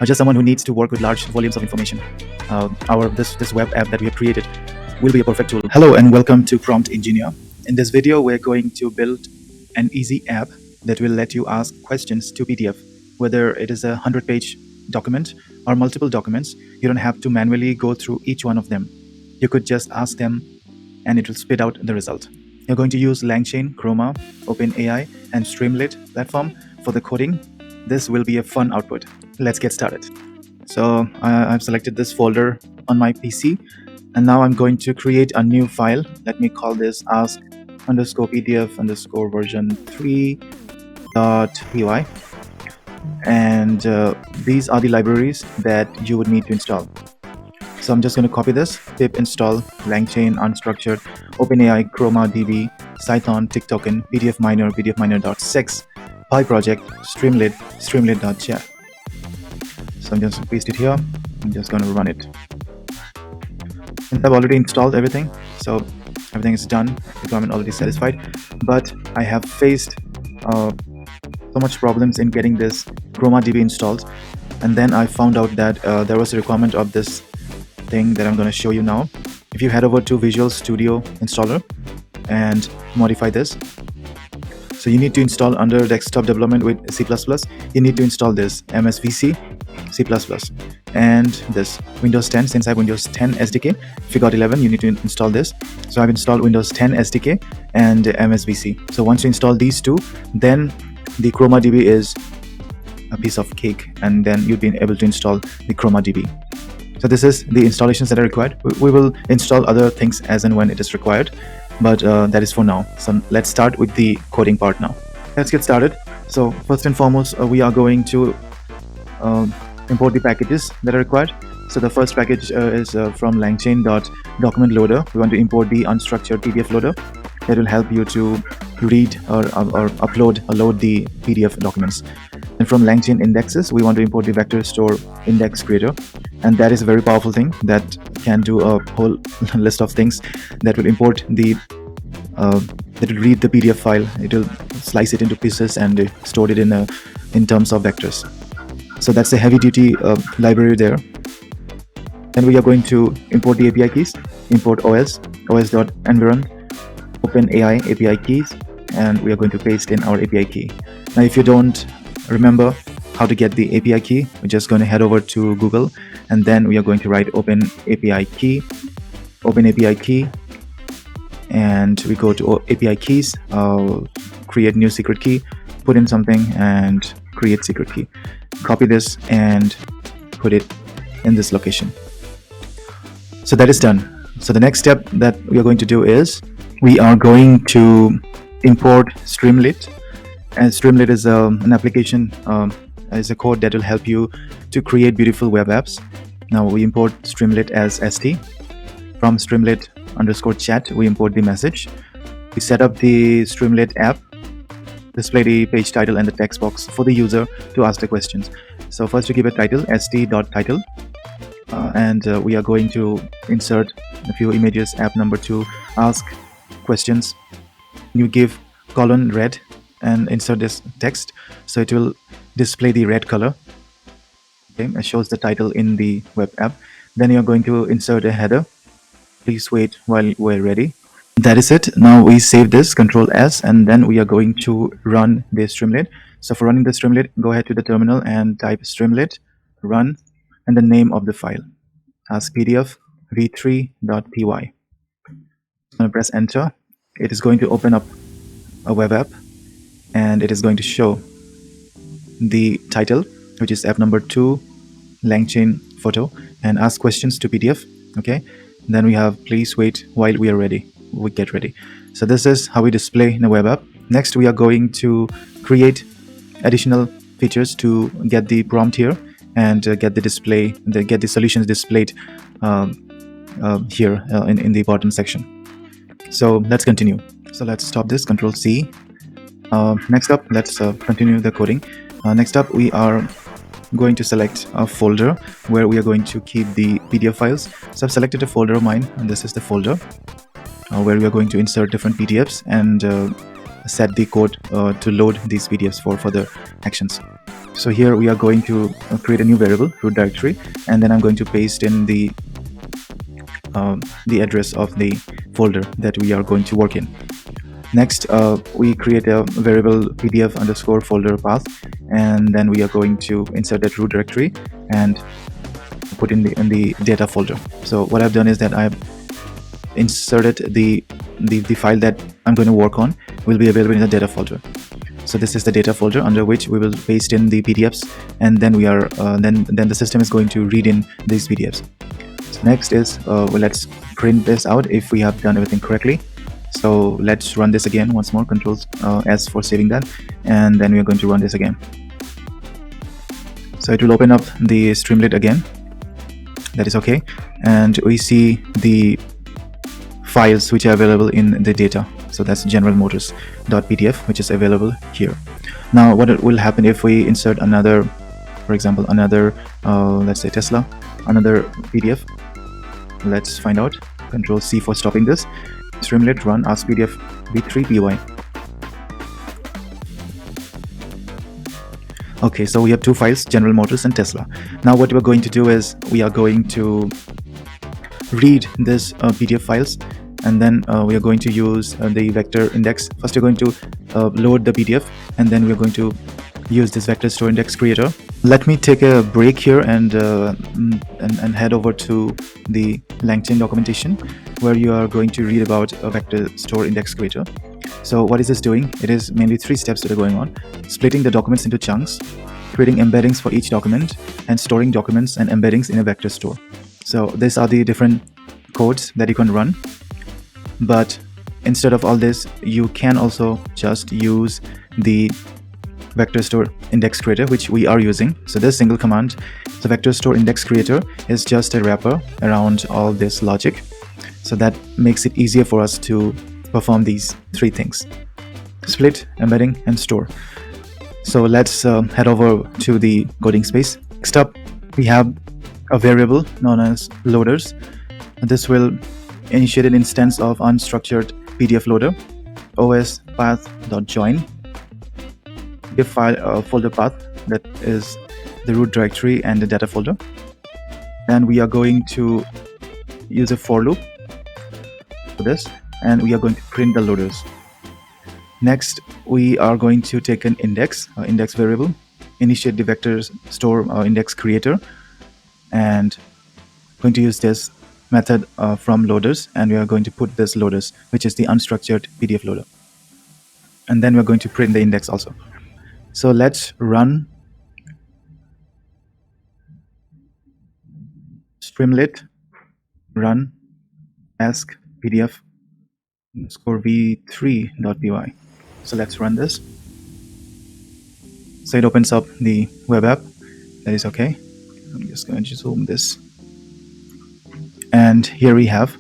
or just someone who needs to work with large volumes of information, this web app that we have created will be a perfect tool. Hello and welcome to Prompt Engineer. In this video, we're going to build an easy app that will let you ask questions to PDF. Whether it is a 100-page document or multiple documents, you don't have to manually go through each one of them. You could just ask them and it will spit out the result. You're going to use langchain, chroma, OpenAI and streamlit platform for the coding. This will be a fun output. Let's get started. So I've selected this folder on my PC, and now I'm going to create a new file. Let me call this ask_pdf_version 3.py, and these are the libraries that you would need to install. So I'm just going to copy this: pip install langchain, unstructured, OpenAI, chroma db, Python, ticktoken, pdfminer, pdfminer.6, PyProject, streamlit, streamlit.chat. So I'm just going to paste it here. I'm just going to run it. Since I've already installed everything, so everything is done, requirement already satisfied, but I have faced so much problems in getting this chroma db installed, and then I found out that there was a requirement of this thing that I'm going to show you now. If you head over to Visual Studio Installer and modify this, so you need to install under desktop development with C++, you need to install this MSVC, C++, and this Windows 10. Since I have Windows 10 SDK, if you got 11, you need to install this. So I've installed Windows 10 SDK and MSVC. So once you install these two, then the chroma db is a piece of cake, and then you'll be able to install the chroma db. So this is the installations that are required. We will install other things as and when it is required, but that is for now. So let's start with the coding part now. Let's get started. So first and foremost, we are going to import the packages that are required. So the first package is from langchain.document loader. We want to import the unstructured PDF loader that will help you to read or upload or load the PDF documents. And from langchain indexes, we want to import the vector store index creator, and that is a very powerful thing that can do a whole list of things that will import the that will read the PDF file. It will slice it into pieces and store it in terms of vectors. So that's a heavy-duty library there. Then we are going to import the API keys. Import os.environ, OpenAI API keys, and we are going to paste in our API key. Now, if you don't remember how to get the API key, we're just going to head over to Google, and then we are going to write OpenAPI key, and we go to API keys, create new secret key, put in something, and create secret key. Copy this and put it in this location. So that is done. So the next step that we are going to do is we are going to import streamlit. And streamlit is an application, is a code that will help you to create beautiful web apps. Now we import streamlit as st. From streamlit_chat, we import the message. We set up the streamlit app, display the page title and the text box for the user to ask the questions. So first you give a title, st.title, and we are going to insert a few images, app number 2, ask questions. You give :red and insert this text, so it will display the red color. Okay, it shows the title in the web app. Then you're going to insert a header. Please wait while we're ready. That is it. Now we save this, Control S, and then we are going to run the streamlit. So for running the streamlit, go ahead to the terminal and type streamlit, run, and the name of the file, ask_pdf v3.py. I'm going to press enter. It is going to open up a web app, and it is going to show the title, which is app number 2, langchain photo, and ask questions to PDF. Okay, then we have please wait while we are ready. We get ready. So this is how we display in a web app. Next, we are going to create additional features to get the prompt here and get the solutions displayed here in the bottom section. So let's continue. So let's stop this, Control C. Next up, let's continue the coding. Next up, we are going to select a folder where we are going to keep the PDF files. So I've selected a folder of mine, and this is the folder where we are going to insert different PDFs and set the code to load these PDFs for further actions. So here we are going to create a new variable, root directory, and then I'm going to paste in the address of the folder that we are going to work in. Next, we create a variable pdf underscore folder path, and then we are going to insert that root directory and put in the data folder. So what I've done is that I've inserted the file that I'm going to work on will be available in the data folder. So this is the data folder under which we will paste in the PDFs, and then we are then the system is going to read in these PDFs. So next is well, let's print this out if we have done everything correctly. So let's run this again once more, Control S for saving that, and then we are going to run this again. So it will open up the Streamlit again. That is okay, and we see the files which are available in the data. So that's generalmotors.pdf, which is available here. Now what will happen if we insert another, for example, another let's say Tesla, another PDF. Let's find out. Control C for stopping this. Streamlit run ask pdf v3py. Okay, so we have two files, General Motors and Tesla. Now what we're going to do is we are going to read this PDF files, and then we are going to use the vector index. First we're going to load the PDF, and then we're going to use this vector store index creator. Let me take a break here and head over to the langchain documentation, where you are going to read about a vector store index creator. So what is this doing? It is mainly three steps that are going on: splitting the documents into chunks, creating embeddings for each document, and storing documents and embeddings in a vector store. So these are the different codes that you can run. But instead of all this, you can also just use the vector store index creator, which we are using. So this single command, the vector store index creator, is just a wrapper around all this logic. So that makes it easier for us to perform these three things: split, embedding, and store. So let's head over to the coding space. Next up, we have a variable known as loaders. This will initiate an instance of unstructured PDF loader, os path.join, a file folder path that is the root directory and the data folder. And we are going to use a for loop for this, and we are going to print the loaders. Next, we are going to take an index variable, initiate the vector store index creator, and going to use this method from loaders, and we are going to put this loaders, which is the unstructured PDF loader, and then we're going to print the index also. So let's run streamlit run ask pdf underscore v3.py. So let's run this. So it opens up the web app. That is okay. I'm just going to zoom this. And here we have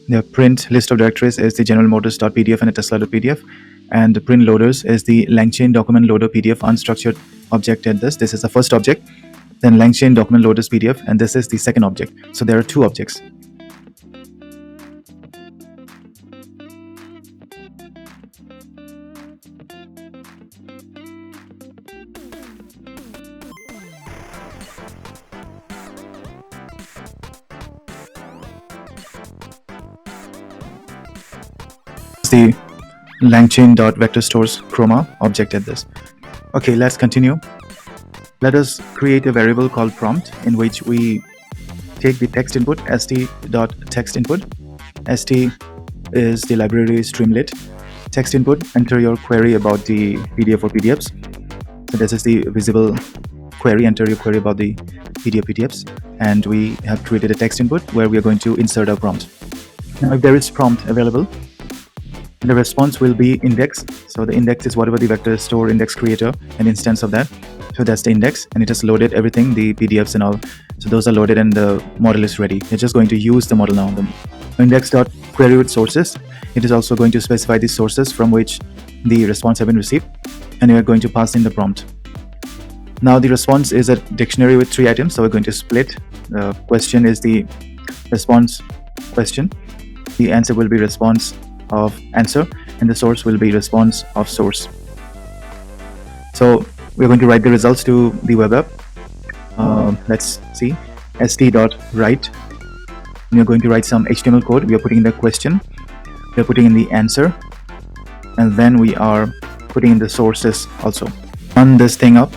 the print list of directories is the generalmotors.pdf and the tesla.pdf, and the print loaders is the langchain document loader PDF unstructured object at this. This is the first object, then langchain document loaders PDF, and this is the second object. So there are two objects. The langchain.vectorstores chroma object at this. Okay, let's continue. Let us create a variable called prompt, in which we take the text input st.textInput. st is the library streamlit. Text input, enter your query about the PDF or PDFs. So this is the visible query, enter your query about the PDF PDFs, and we have created a text input where we are going to insert our prompt. Now if there is prompt available, the response will be index. So the index is whatever the vector store index creator, an instance of that. So that's the index, and it has loaded everything, the PDFs and all. So those are loaded and the model is ready. You're just going to use the model now. The index.query with sources. It is also going to specify the sources from which the response have been received, and we are going to pass in the prompt. Now the response is a dictionary with 3 items. So we're going to split. The question is the response question. The answer will be response of answer, and the source will be response of source. So we're going to write the results to the web app. Let's see, st.write. We are going to write some HTML code. We are putting in the question, we are putting in the answer, and then we are putting in the sources also. Run this thing up.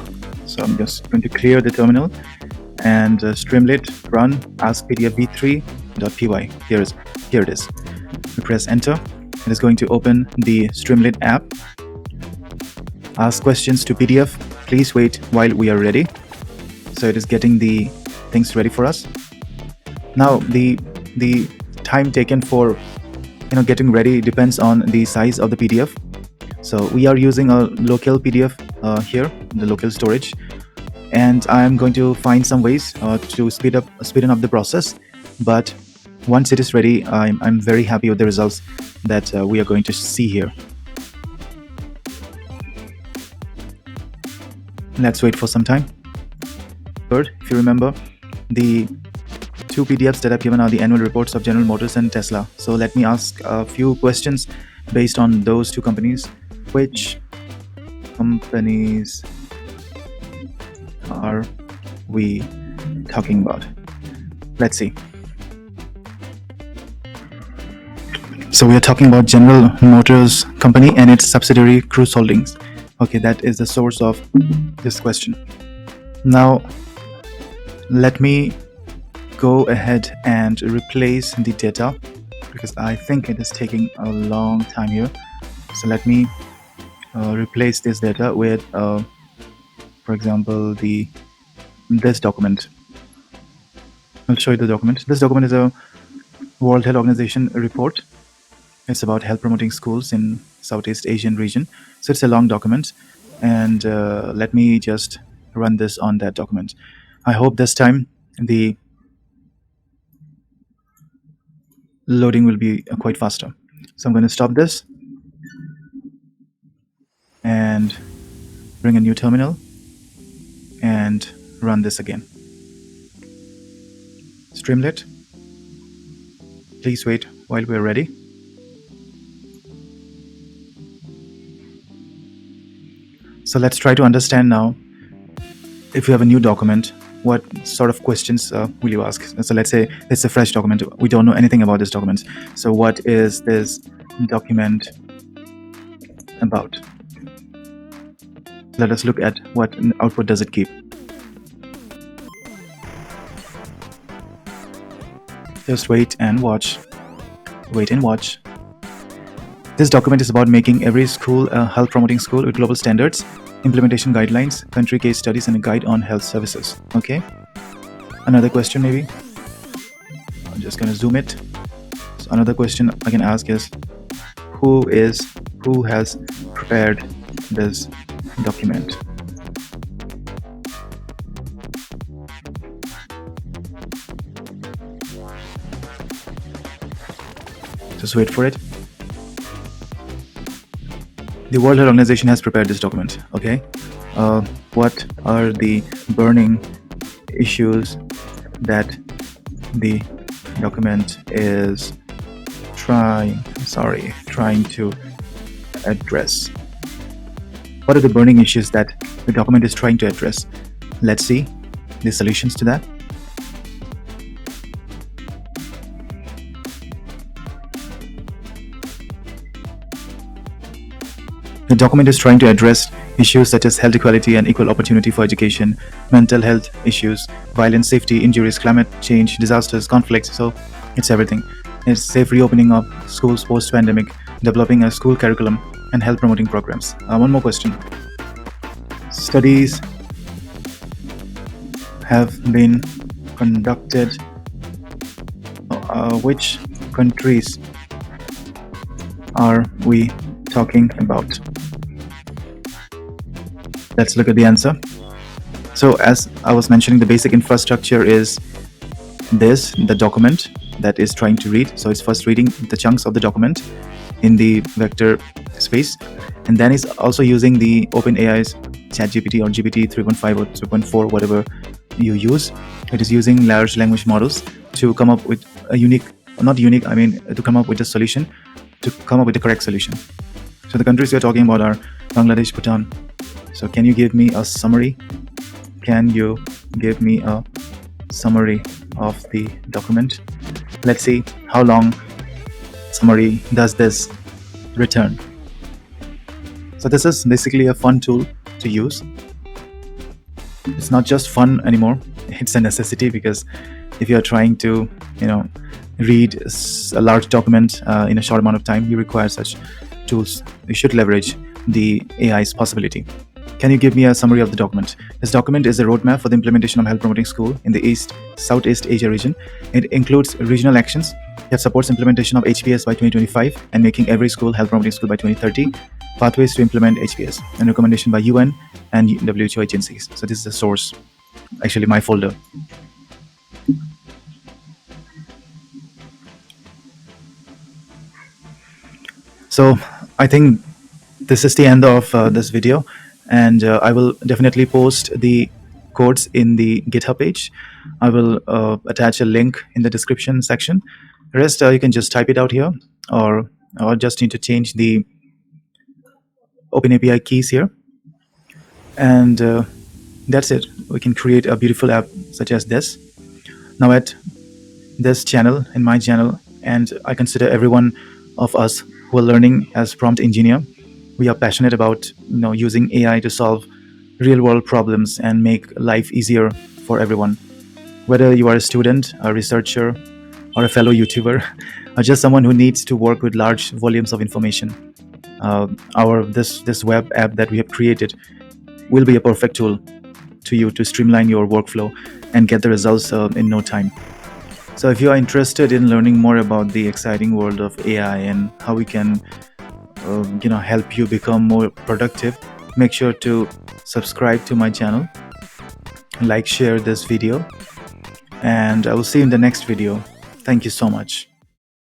So I'm just going to clear the terminal and streamlit run ask pdf v3.py. Here it is. We press enter. It is going to open the Streamlit app. Ask questions to PDF. Please wait while we are ready. So it is getting the things ready for us. Now the time taken for getting ready depends on the size of the PDF. So we are using a local PDF here, the local storage, and I'm going to find some ways to speeden up the process. But once it is ready, I'm very happy with the results that we are going to see here. Let's wait for some time. Third, if you remember, the two PDFs that I've given are the annual reports of General Motors and Tesla. So let me ask a few questions based on those two companies. Which companies are we talking about? Let's see. So we are talking about General Motors company and its subsidiary Cruise Holdings. Okay, that is the source of this question. Now let me go ahead and replace the data because I think it is taking a long time here. So let me replace this data with for example this document. I'll show you the document. This document is a World Health Organization report. It's about health promoting schools in Southeast Asian region. So it's a long document, and let me just run this on that document. I hope this time the loading will be quite faster. So I'm going to stop this and bring a new terminal and run this again. Streamlit, please wait while we're ready. So let's try to understand now, if you have a new document, what sort of questions will you ask? So let's say it's a fresh document. We don't know anything about this document. So what is this document about? Let us look at what output does it keep. Just wait and watch. Wait and watch. This document is about making every school a health promoting school with global standards, implementation guidelines, country case studies, and a guide on health services. Okay. Another question maybe. I'm just going to zoom it. So another question I can ask is, who has prepared this document? Just wait for it. The World Health Organization has prepared this document. Okay, what are the burning issues that the document is trying to address? What are the burning issues that the document is trying to address? Let's see the solutions to that. The document is trying to address issues such as health equality and equal opportunity for education, mental health issues, violence, safety, injuries, climate change, disasters, conflicts. So it's everything. It's safe reopening of schools post-pandemic, developing a school curriculum, and health promoting programs. One more question. Studies have been conducted. Which countries are we talking about? Let's look at the answer. So as I was mentioning, the basic infrastructure is the document that is trying to read. So it's first reading the chunks of the document in the vector space, and then it's also using the OpenAI's chatgpt or GPT 3.5 or 3.4, whatever you use. It is using large language models to come up with a to come up with a solution, to come up with the correct solution. So the countries we're talking about are Bangladesh, Bhutan. So can you give me a summary? Can you give me a summary of the document? Let's see how long summary does this return. So this is basically a fun tool to use. It's not just fun anymore, it's a necessity, because if you're trying to read a large document in a short amount of time, you require such tools. You should leverage the AI's possibility. Can you give me a summary of the document? This document is a roadmap for the implementation of health promoting school in the Southeast Asia region. It includes regional actions that supports implementation of HPS by 2025 and making every school health promoting school by 2030, pathways to implement HPS, and recommendation by UN and WHO agencies. So this is the source, actually my folder. So I think this is the end of this video, and I will definitely post the codes in the GitHub page. I will attach a link in the description section. Rest you can just type it out here, or just need to change the OpenAPI keys here, and that's it. We can create a beautiful app such as this. Now at this channel, in my channel, and I consider everyone of us who are learning as prompt engineer, we are passionate about using AI to solve real world problems and make life easier for everyone. Whether you are a student, a researcher, or a fellow YouTuber, or just someone who needs to work with large volumes of information, this web app that we have created will be a perfect tool to you to streamline your workflow and get the results in no time. So if you are interested in learning more about the exciting world of AI and how we can help you become more productive, make sure to subscribe to my channel, like, share this video, and I will see you in the next video. Thank you so much.